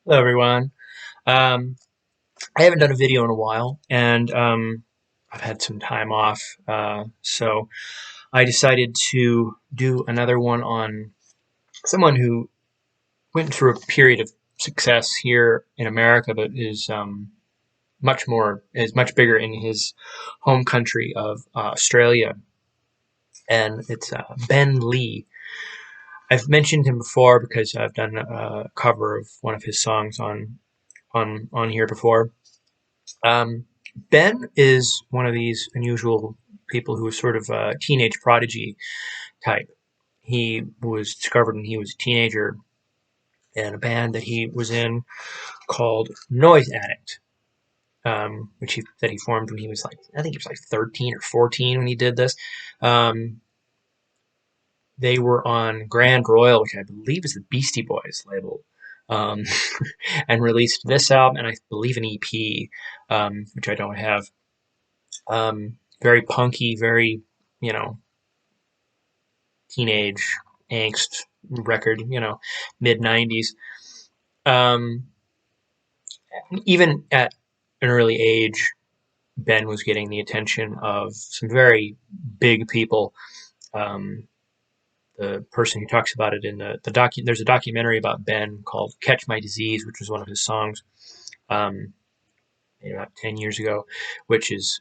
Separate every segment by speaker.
Speaker 1: Hello, everyone. Um, I haven't done a video in a while, and I've had some time off, so I decided to do another one on someone who went through a period of success here in America, but is much bigger in his home country of Australia, and it's Ben Lee. I've mentioned him before because I've done a cover of one of his songs on here before. Um, Ben is one of these unusual people who is sort of a teenage prodigy type. He was discovered when he was a teenager in a band that he was in called Noise Addict, that he formed when he was like, I think he was like 13 or 14 when he did this. Um, they were on Grand Royal, which I believe is the Beastie Boys label, um, and released this album and I believe an EP, which I don't have. Very punky, very, you know, teenage angst record, mid 90s. Um, Even at an early age, Ben was getting the attention of some very big people. Um, the person who talks about it in there's a documentary about Ben called Catch My Disease, which was one of his songs, um, about 10 years ago, which is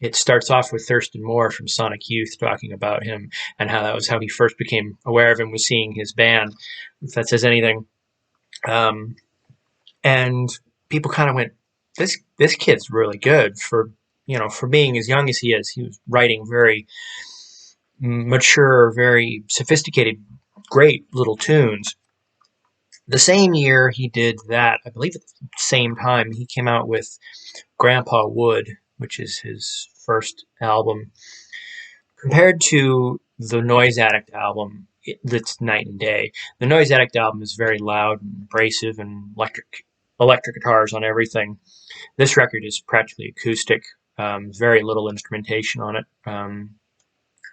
Speaker 1: it starts off with Thurston Moore from Sonic Youth talking about him and how that was how he first became aware of him, was seeing his band, if that says anything. Um, and people kind of went, this kid's really good for being as young as he is. He was writing very mature, very sophisticated, great little tunes. The same year he did that, I believe at the same time, he came out with Grandpa Wood, which is his first album. Compared to the Noise Addict album, that's night and day. The Noise Addict album is very loud and abrasive and electric guitars on everything. This record is practically acoustic. Very little instrumentation on it.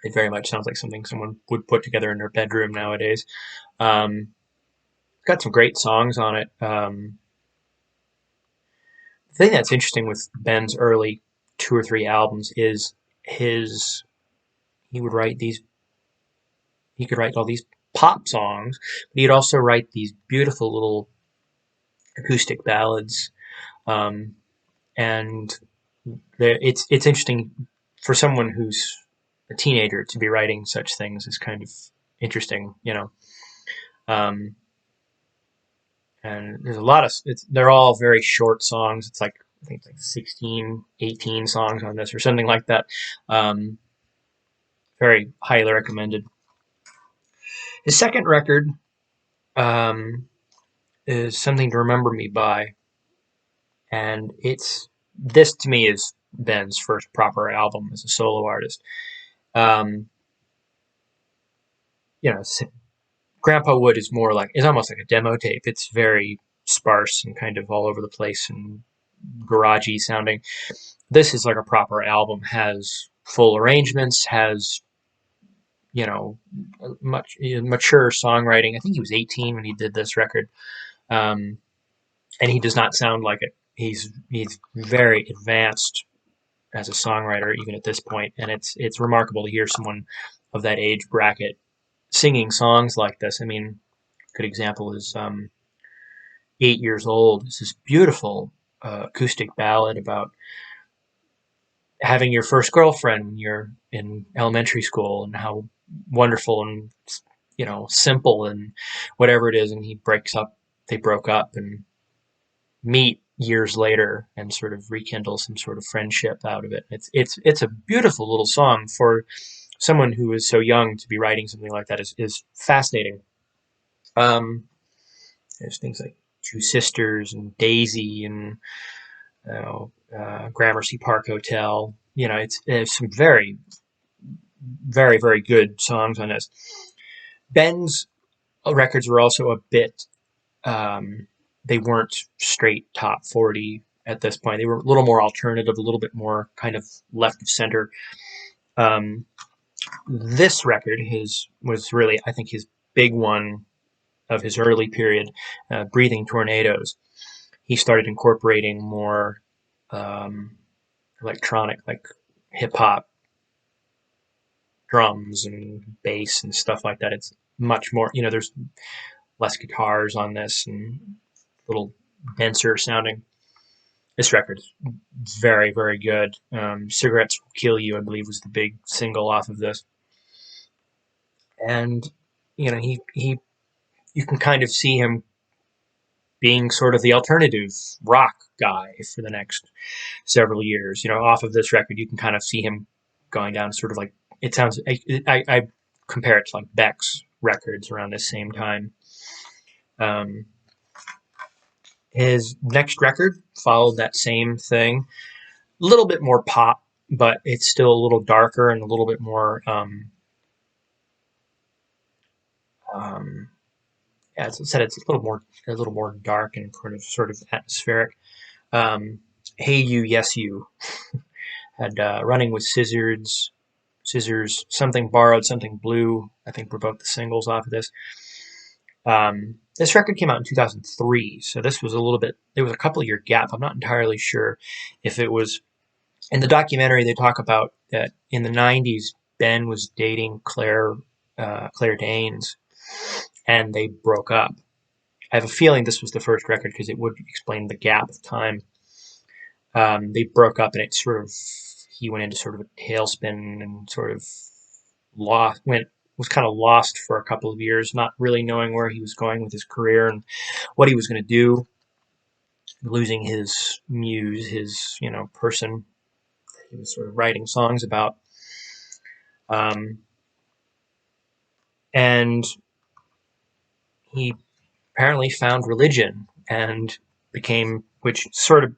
Speaker 1: It very much sounds like something someone would put together in their bedroom nowadays. It's got some great songs on it. The thing that's interesting with Ben's early two or three albums is his he would write these he could write all these pop songs, but he'd also write these beautiful little acoustic ballads. Um, and it's interesting for someone who's a teenager to be writing such things is kind of interesting. Um, and there's a lot of they're all very short songs. It's like I think it's like 16, 18 songs on this or something like that. Um, Very highly recommended. His second record um, is Something to Remember Me By, and it's this to me is Ben's first proper album as a solo artist. Um, you know, Grandpa Wood is almost like a demo tape. It's very sparse and kind of all over the place and garagey sounding. This is like a proper album. Has full arrangements. Has much mature songwriting. I think he was 18 when he did this record, um, and he does not sound like it. He's very advanced as a songwriter even at this point, and it's remarkable to hear someone of that age bracket singing songs like this. I mean, a good example is 8 Years Old. It's this beautiful acoustic ballad about having your first girlfriend when you're in elementary school and how wonderful and simple and whatever it is. And they broke up and meet years later and sort of rekindle some sort of friendship out of it. It's a beautiful little song for someone who is so young to be writing something like that is fascinating. Um, there's things like Two Sisters and Daisy and Gramercy Park Hotel. There's some very, very, very good songs on this. Ben's records were also a bit, they weren't straight top 40 at this point. They were a little more alternative, a little bit more kind of left of center. This record, was really, I think, his big one of his early period, Breathing Tornadoes, he started incorporating more electronic, like hip hop drums and bass and stuff like that. It's much more, there's less guitars on this and a little denser sounding. This record's very, very good. Cigarettes Will Kill You, I believe, was the big single off of this. And, he you can kind of see him being sort of the alternative rock guy for the next several years. Off of this record, you can kind of see him going down sort of like, it sounds, I compare it to like Beck's records around this same time. His next record followed that same thing, a little bit more pop, but it's still a little darker and a little bit more, as I said, it's a little more dark and sort of atmospheric. Hey You, Yes You had Running with Scissors, Something Borrowed, Something Blue, I think were both the singles off of this. This record came out in 2003, so this was there was a couple of year gap. I'm not entirely sure if it was. In the documentary, they talk about that in the 90s, Ben was dating Claire Danes, and they broke up. I have a feeling this was the first record because it would explain the gap of time. They broke up, and he went into sort of a tailspin and sort of was kind of lost for a couple of years, not really knowing where he was going with his career and what he was going to do, losing his muse, his, person that he was sort of writing songs about. And he apparently found religion and which sort of,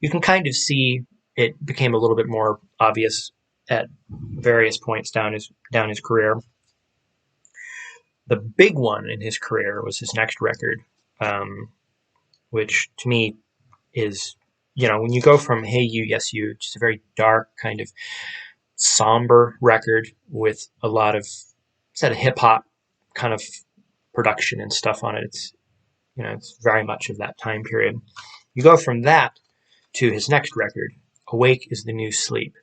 Speaker 1: you can kind of see it became a little bit more obvious at various points down his career. The big one in his career was his next record, which to me is, when you go from Hey You, Yes You, which is a very dark kind of somber record with a lot of hip hop kind of production and stuff on it. It's very much of that time period. You go from that to his next record, Awake is the New Sleep,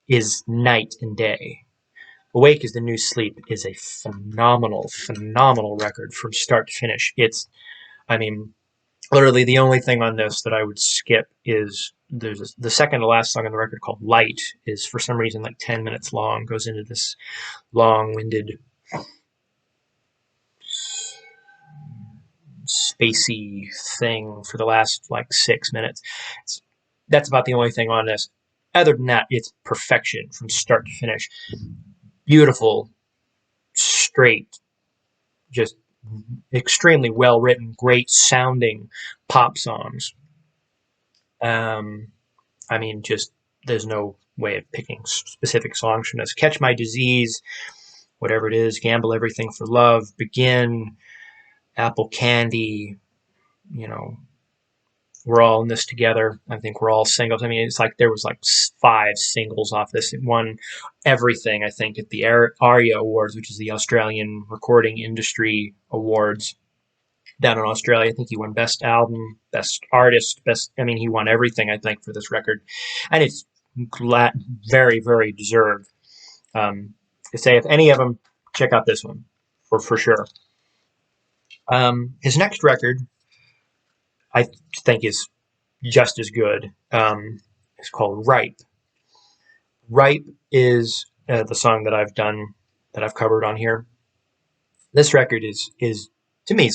Speaker 1: is night and day. Awake is the New Sleep is a phenomenal, phenomenal record from start to finish. Literally the only thing on this that I would skip is the second to last song on the record called Light is for some reason like 10 minutes long, goes into this long-winded spacey thing for the last like 6 minutes. That's about the only thing on this. Other than that, it's perfection from start to finish. Beautiful, straight, just extremely well written, great sounding pop songs. There's no way of picking specific songs from this. Catch My Disease, whatever it is, Gamble Everything for Love, Begin, Apple Candy, We're All in This Together. I think We're All Singles. It's like there was like 5 singles off this. It won everything, I think, at the ARIA Awards, which is the Australian Recording Industry Awards down in Australia. I think he won Best Album, Best Artist, he won everything, I think, for this record. And it's very, very deserved. To say, if any of them, check out this one for sure. His next record, I think, is just as good. It's called Ripe. Ripe is the song that I've covered on here. This record is to me,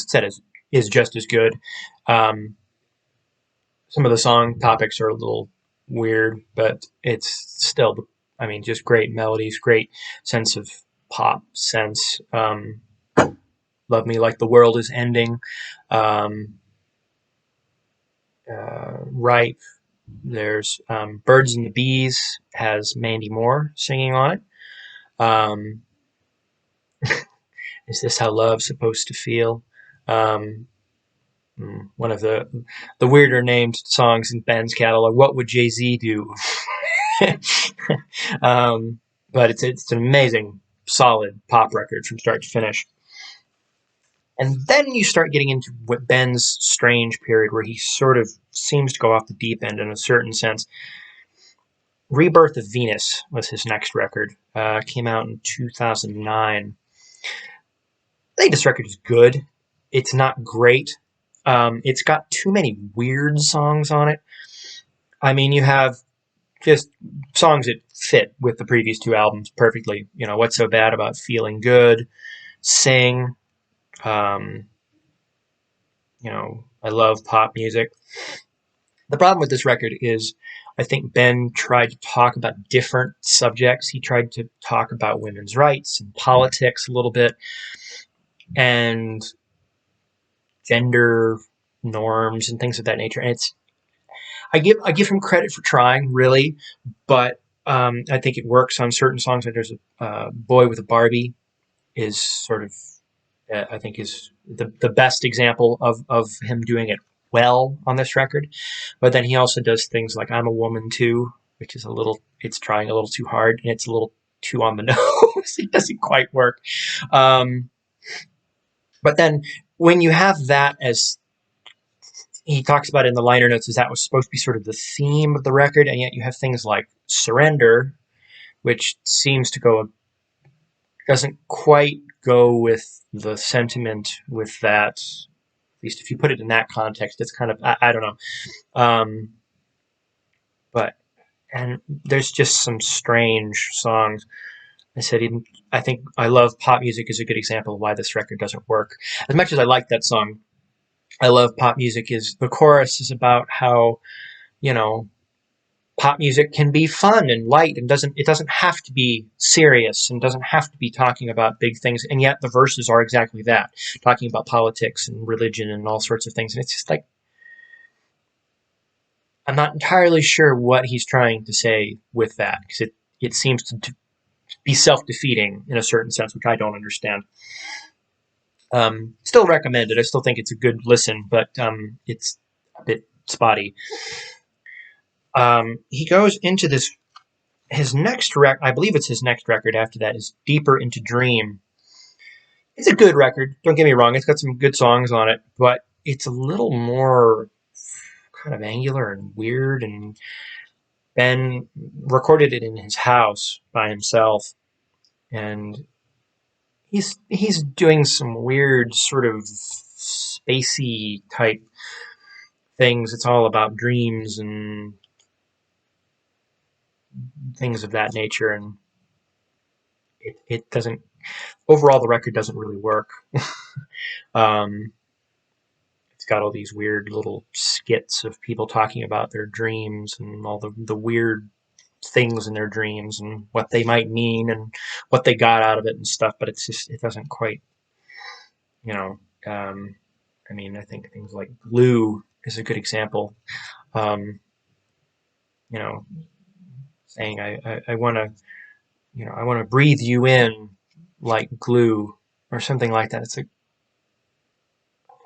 Speaker 1: is just as good. Some of the song topics are a little weird, but it's still, just great melodies, great sense of pop sense. Love Me Like the World is Ending. Ripe. There's Birds and the Bees, has Mandy Moore singing on it. Is This How Love's Supposed to Feel? One of the weirder named songs in Ben's catalog. What Would Jay-Z Do? But it's an amazing, solid pop record from start to finish. And then you start getting into what Ben's strange period where he sort of seems to go off the deep end in a certain sense. Rebirth of Venus was his next record. Came out in 2009. I think this record is good. It's not great. It's got too many weird songs on it. I mean, you have just songs that fit with the previous two albums perfectly. You know, What's So Bad About Feeling Good, Sing, um, you know, I love pop music. The problem with this record is I think Ben tried to talk about different subjects. He tried to talk about women's rights and politics a little bit and gender norms and things of that nature. And it's I give him credit for trying, really, but I think it works on certain songs. Like there's a Boy with a Barbie is sort of I think is the best example of him doing it well on this record. But then he also does things like I'm a Woman Too, which is it's trying a little too hard and it's a little too on the nose. It doesn't quite work. Um, but then when you have that as he talks about it in the liner notes, as that was supposed to be sort of the theme of the record, and yet you have things like Surrender, which seems to doesn't quite go with the sentiment with that. At least if you put it in that context, it's kind of I don't know. Um, but and there's just some strange songs. I said even I think I Love Pop Music is a good example of why this record doesn't work. As much as I like that song, I Love Pop Music is the chorus is about how, you know, pop music can be fun and light and doesn't have to be serious and doesn't have to be talking about big things, and yet the verses are exactly that, talking about politics and religion and all sorts of things. And it's just like I'm not entirely sure what he's trying to say with that, because it seems to be self-defeating in a certain sense, which I don't understand. Still recommend it. I still think it's a good listen, but it's a bit spotty. He goes into this his next I believe it's his next record after that is Deeper into Dream. It's a good record. Don't get me wrong. It's got some good songs on it, but it's a little more kind of angular and weird. And Ben recorded it in his house by himself, and he's doing some weird sort of spacey type things. It's all about dreams and things of that nature, and it doesn't overall the record doesn't really work. um, it's got all these weird little skits of people talking about their dreams and all the weird things in their dreams and what they might mean and what they got out of it and stuff, but it doesn't quite, you know. I mean, I think things like Glue is a good example. um, you know, saying I want to, you know, I want to breathe you in like glue or something like that. It's like,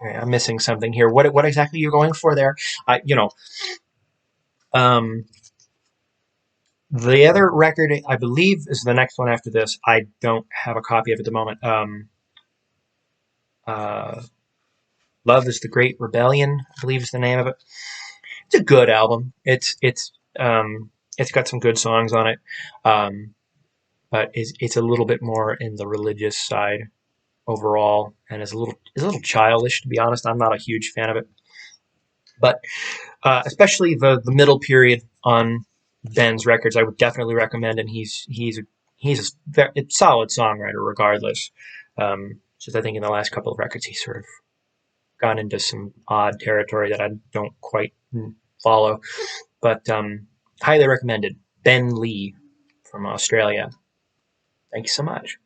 Speaker 1: okay, I'm missing something here. What exactly are you going for there? You know, um, the other record I believe is the next one after this. I don't have a copy of it at the moment. Uh, Love is the Great Rebellion, I believe is the name of it. It's a good album. It's got some good songs on it, but it's a little bit more in the religious side overall, and is a little childish, to be honest. I'm not a huge fan of it, but especially the middle period on Ben's records, I would definitely recommend. And he's a solid songwriter regardless. Just I think in the last couple of records he's sort of gone into some odd territory that I don't quite follow, but highly recommended. Ben Lee from Australia. Thank you so much.